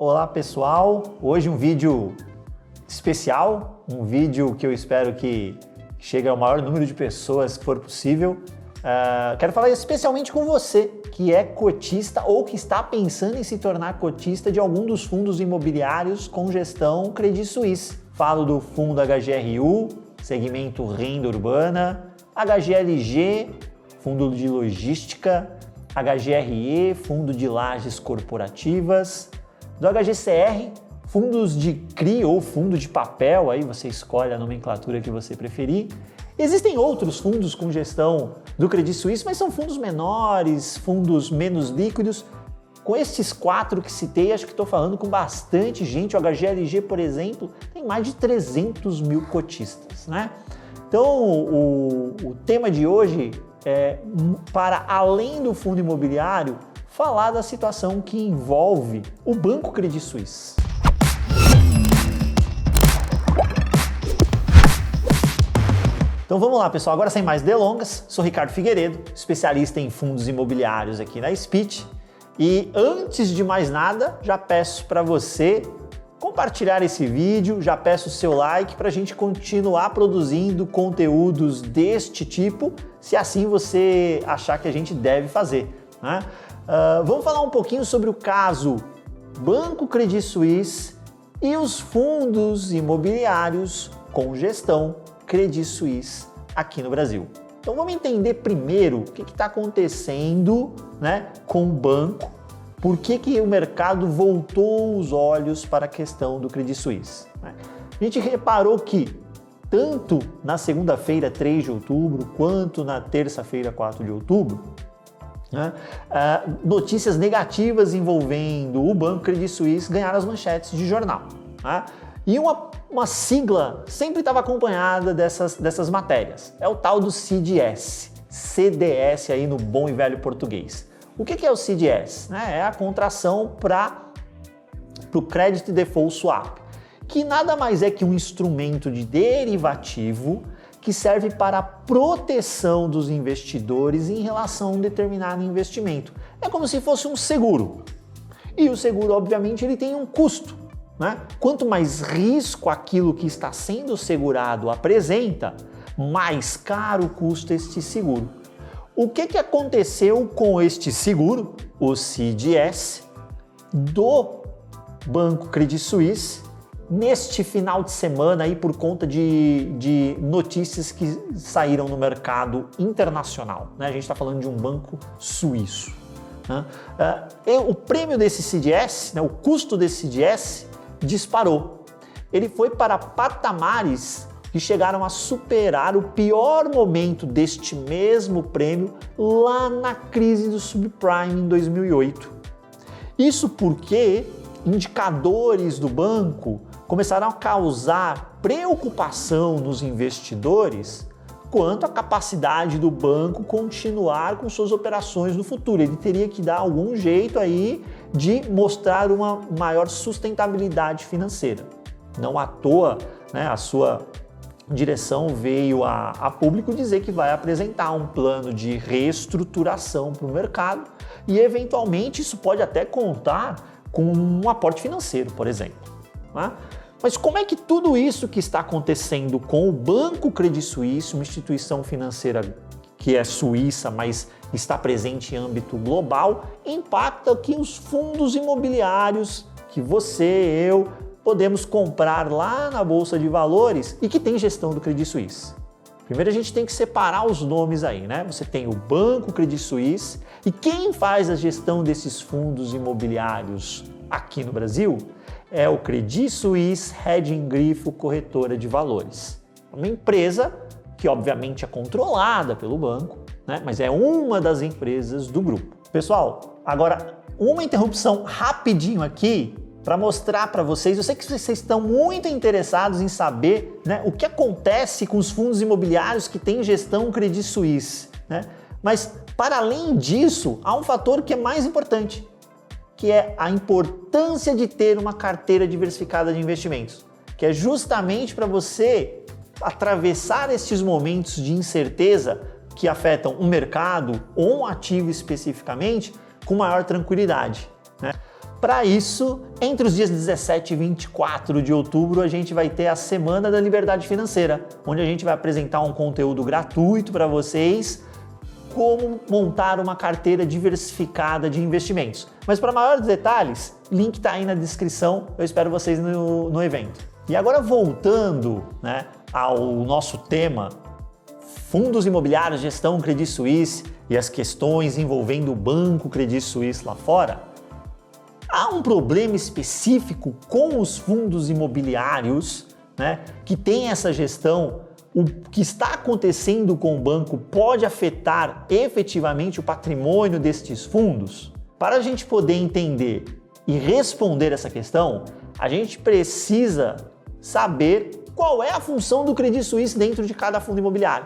Olá pessoal, hoje um vídeo especial, um vídeo que eu espero que chegue ao maior número de pessoas que for possível. Quero falar especialmente com você que é cotista ou que está pensando em se tornar cotista de algum dos fundos imobiliários com gestão Credit Suisse. Falo do fundo HGRU, segmento renda urbana, HGLG, fundo de logística, HGRE, fundo de lajes corporativas, do HGCR, fundos de CRI ou fundo de papel, aí você escolhe a nomenclatura que você preferir. Existem outros fundos com gestão do Credit Suisse, mas são fundos menores, fundos menos líquidos. Com estes 4 que citei, acho que estou falando com bastante gente. O HGLG, por exemplo, tem mais de 300 mil cotistas, né? Então, o tema de hoje é, para além do fundo imobiliário, falar da situação que envolve o Banco Credit Suisse. Então vamos lá, pessoal. Agora, sem mais delongas, sou Ricardo Figueiredo, especialista em fundos imobiliários aqui na Speech. E antes de mais nada, já peço para você compartilhar esse vídeo, já peço o seu like para a gente continuar produzindo conteúdos deste tipo, se assim você achar que a gente deve fazer, né? Vamos falar um pouquinho sobre o caso Banco Credit Suisse e os fundos imobiliários com gestão Credit Suisse aqui no Brasil. Então vamos entender primeiro o que está acontecendo, né, com o banco, por que o mercado voltou os olhos para a questão do Credit Suisse. Né? A gente reparou que tanto na segunda-feira, 3 de outubro, quanto na terça-feira, 4 de outubro, né, notícias negativas envolvendo o Banco Credit Suisse ganharam as manchetes de jornal. Né? E uma sigla sempre estava acompanhada dessas matérias. É o tal do CDS. CDS aí no bom e velho português. O que é o CDS? É a contração para o Credit Default Swap, que nada mais é que um instrumento de derivativo que serve para a proteção dos investidores em relação a um determinado investimento. É como se fosse um seguro. E o seguro, obviamente, ele tem um custo. Né? Quanto mais risco aquilo que está sendo segurado apresenta, mais caro custa este seguro. O que aconteceu com este seguro, o CDS, do Banco Credit Suisse, neste final de semana aí por conta de notícias que saíram no mercado internacional, né? A gente está falando de um banco suíço. Né? O prêmio desse CDS, né, o custo desse CDS disparou. Ele foi para patamares que chegaram a superar o pior momento deste mesmo prêmio lá na crise do subprime em 2008. Isso porque indicadores do banco começaram a causar preocupação nos investidores quanto à capacidade do banco continuar com suas operações no futuro. Ele teria que dar algum jeito aí de mostrar uma maior sustentabilidade financeira. Não à toa, né, a sua direção veio a público dizer que vai apresentar um plano de reestruturação para o mercado e, eventualmente, isso pode até contar com um aporte financeiro, por exemplo. Né? Mas como é que tudo isso que está acontecendo com o Banco Credit Suisse, uma instituição financeira que é suíça, mas está presente em âmbito global, impacta aqui os fundos imobiliários que você, eu, podemos comprar lá na Bolsa de Valores e que tem gestão do Credit Suisse? Primeiro a gente tem que separar os nomes aí, né? Você tem o Banco Credit Suisse e quem faz a gestão desses fundos imobiliários aqui no Brasil é o Credit Suisse Hedging Grifo Corretora de Valores. Uma empresa que obviamente é controlada pelo banco, né? Mas é uma das empresas do grupo. Pessoal, agora uma interrupção rapidinho aqui para mostrar para vocês, eu sei que vocês estão muito interessados em saber, né, o que acontece com os fundos imobiliários que têm gestão Credit Suisse, né? Mas para além disso, há um fator que é mais importante, que é a importância de ter uma carteira diversificada de investimentos, que é justamente para você atravessar estes momentos de incerteza que afetam um mercado ou um ativo especificamente com maior tranquilidade, né? Para isso, entre os dias 17 e 24 de outubro, a gente vai ter a Semana da Liberdade Financeira, onde a gente vai apresentar um conteúdo gratuito para vocês, como montar uma carteira diversificada de investimentos. Mas para maiores detalhes, link está aí na descrição, eu espero vocês no evento. E agora voltando, né, ao nosso tema, fundos imobiliários, gestão Credit Suisse e as questões envolvendo o banco Credit Suisse lá fora, há um problema específico com os fundos imobiliários, né, que tem essa gestão. O que está acontecendo com o banco pode afetar efetivamente o patrimônio destes fundos? Para a gente poder entender e responder essa questão, a gente precisa saber qual é a função do Credit Suisse dentro de cada fundo imobiliário.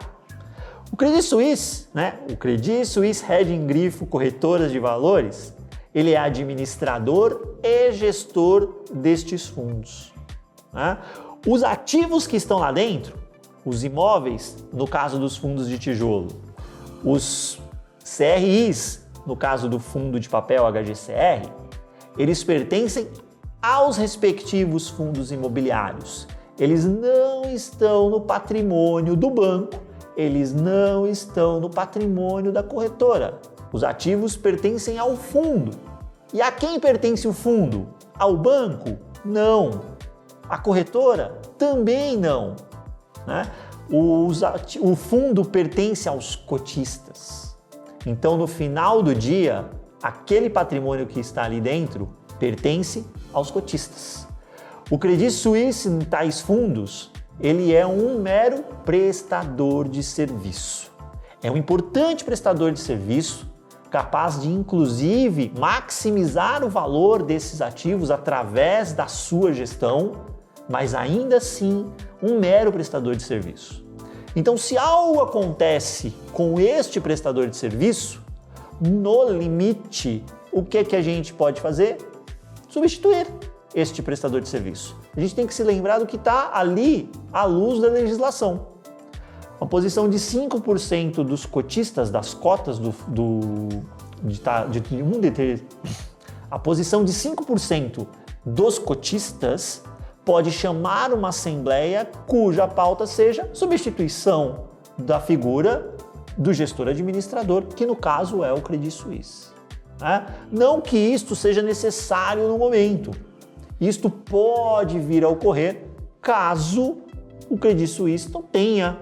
O Credit Suisse, né, o Credit Suisse Hedging Grifo Corretoras de Valores, ele é administrador e gestor destes fundos, né? Os ativos que estão lá dentro, os imóveis, no caso dos fundos de tijolo, os CRIs, no caso do fundo de papel HGCR, eles pertencem aos respectivos fundos imobiliários. Eles não estão no patrimônio do banco, eles não estão no patrimônio da corretora. Os ativos pertencem ao fundo. E a quem pertence o fundo? Ao banco? Não. A corretora? Também não, né? O fundo pertence aos cotistas. Então, no final do dia, aquele patrimônio que está ali dentro pertence aos cotistas. O Credit Suisse, em tais fundos, ele é um mero prestador de serviço. É um importante prestador de serviço, capaz de, inclusive, maximizar o valor desses ativos através da sua gestão, mas ainda assim um mero prestador de serviço. Então, se algo acontece com este prestador de serviço, no limite, o que a gente pode fazer? Substituir este prestador de serviço. A gente tem que se lembrar do que está ali à luz da legislação. A posição de 5% dos cotistas das cotas a posição de 5% dos cotistas pode chamar uma assembleia cuja pauta seja substituição da figura do gestor administrador, que no caso é o Credit Suisse, né? Não que isto seja necessário no momento. Isto pode vir a ocorrer caso o Credit Suisse não tenha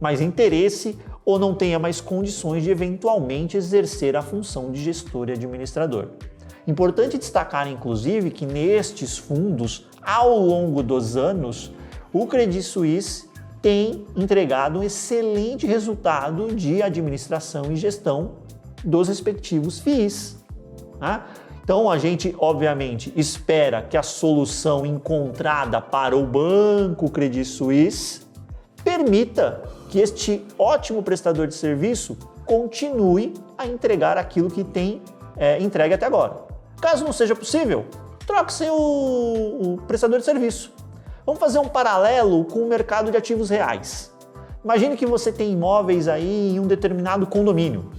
mais interesse ou não tenha mais condições de eventualmente exercer a função de gestor e administrador. Importante destacar, inclusive, que nestes fundos, ao longo dos anos, o Credit Suisse tem entregado um excelente resultado de administração e gestão dos respectivos FIIs, né? Então, a gente, obviamente, espera que a solução encontrada para o banco Credit Suisse permita que este ótimo prestador de serviço continue a entregar aquilo que tem entregue até agora. Caso não seja possível, troque-se o prestador de serviço. Vamos fazer um paralelo com o mercado de ativos reais. Imagine que você tem imóveis aí em um determinado condomínio,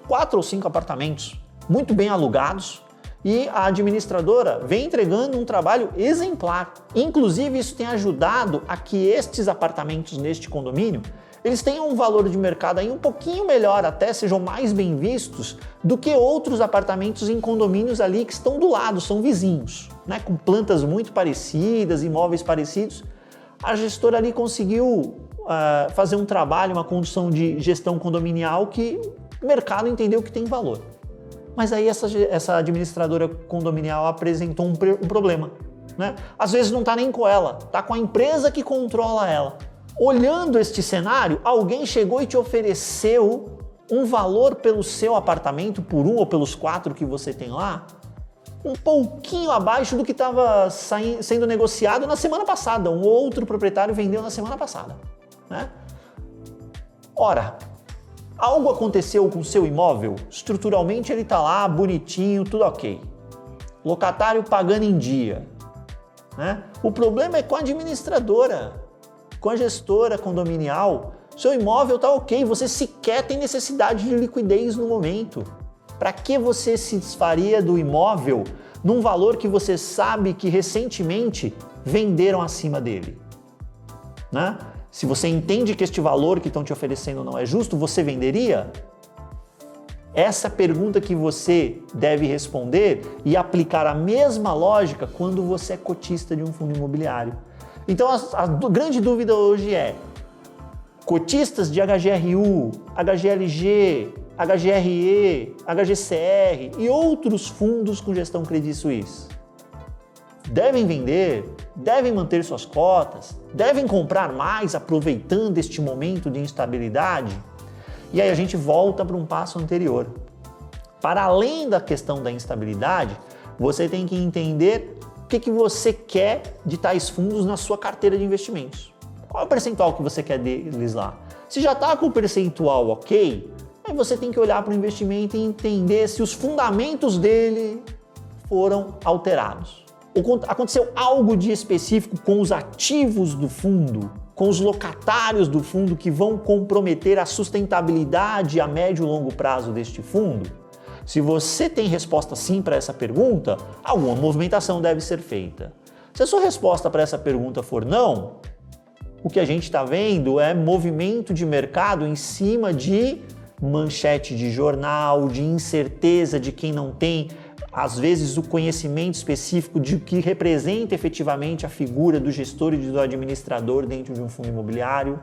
4 ou 5 apartamentos, muito bem alugados, e a administradora vem entregando um trabalho exemplar. Inclusive, isso tem ajudado a que estes apartamentos neste condomínio, eles tenham um valor de mercado aí um pouquinho melhor, até sejam mais bem vistos do que outros apartamentos em condomínios ali que estão do lado, são vizinhos, né? Com plantas muito parecidas, imóveis parecidos. A gestora ali conseguiu fazer um trabalho, uma condução de gestão condominial que o mercado entendeu que tem valor. Mas aí essa administradora condominial apresentou um problema, né? Às vezes não está nem com ela, está com a empresa que controla ela. Olhando este cenário, alguém chegou e te ofereceu um valor pelo seu apartamento, por um ou pelos 4 que você tem lá, um pouquinho abaixo do que estava sendo negociado na semana passada. Um outro proprietário vendeu na semana passada, né? Ora, algo aconteceu com o seu imóvel, estruturalmente ele está lá, bonitinho, tudo ok. Locatário pagando em dia, né? O problema é com a administradora, com a gestora condominial. Seu imóvel está ok, você sequer tem necessidade de liquidez no momento. Para que você se desfaria do imóvel num valor que você sabe que recentemente venderam acima dele? Né? Se você entende que este valor que estão te oferecendo não é justo, você venderia? Essa pergunta que você deve responder e aplicar a mesma lógica quando você é cotista de um fundo imobiliário. Então a grande dúvida hoje é: cotistas de HGRU, HGLG, HGRE, HGCR e outros fundos com gestão Credit Suisse devem vender, devem manter suas cotas, devem comprar mais aproveitando este momento de instabilidade? E aí a gente volta para um passo anterior. Para além da questão da instabilidade, você tem que entender o que você quer de tais fundos na sua carteira de investimentos. Qual é o percentual que você quer deles lá? Se já está com o percentual ok, aí você tem que olhar para o investimento e entender se os fundamentos dele foram alterados. Ou aconteceu algo de específico com os ativos do fundo, com os locatários do fundo que vão comprometer a sustentabilidade a médio e longo prazo deste fundo? Se você tem resposta sim para essa pergunta, alguma movimentação deve ser feita. Se a sua resposta para essa pergunta for não, o que a gente está vendo é movimento de mercado em cima de manchete de jornal, de incerteza de quem não tem, às vezes, o conhecimento específico de o que representa efetivamente a figura do gestor e do administrador dentro de um fundo imobiliário.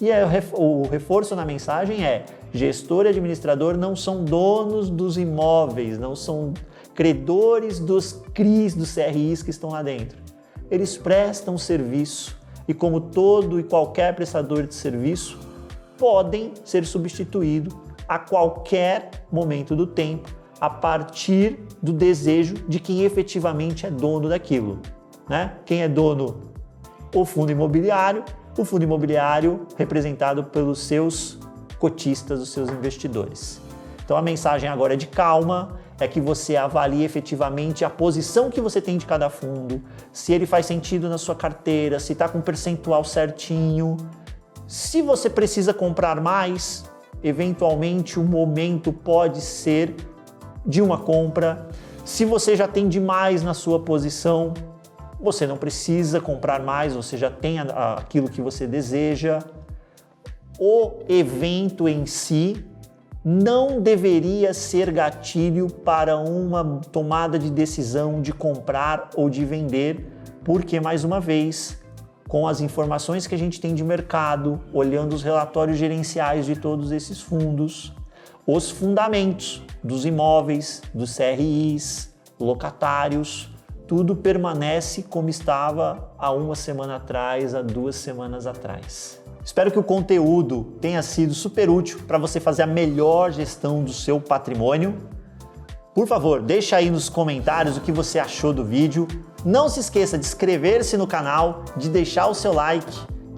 E o reforço na mensagem é: gestor e administrador não são donos dos imóveis, não são credores dos CRIs, dos CRIs que estão lá dentro. Eles prestam serviço e, como todo e qualquer prestador de serviço, podem ser substituídos a qualquer momento do tempo, a partir do desejo de quem efetivamente é dono daquilo, né? Quem é dono? O fundo imobiliário representado pelos seus cotistas, os seus investidores. Então a mensagem agora é de calma, é que você avalie efetivamente a posição que você tem de cada fundo, se ele faz sentido na sua carteira, se está com o percentual certinho. Se você precisa comprar mais, eventualmente o momento pode ser de uma compra. Se você já tem demais na sua posição, você não precisa comprar mais, você já tem aquilo que você deseja. O evento em si não deveria ser gatilho para uma tomada de decisão de comprar ou de vender, porque, mais uma vez, com as informações que a gente tem de mercado, olhando os relatórios gerenciais de todos esses fundos, os fundamentos dos imóveis, dos CRIs, locatários, tudo permanece como estava há uma semana atrás, há 2 semanas atrás. Espero que o conteúdo tenha sido super útil para você fazer a melhor gestão do seu patrimônio. Por favor, deixa aí nos comentários o que você achou do vídeo. Não se esqueça de inscrever-se no canal, de deixar o seu like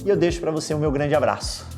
e eu deixo para você o meu grande abraço.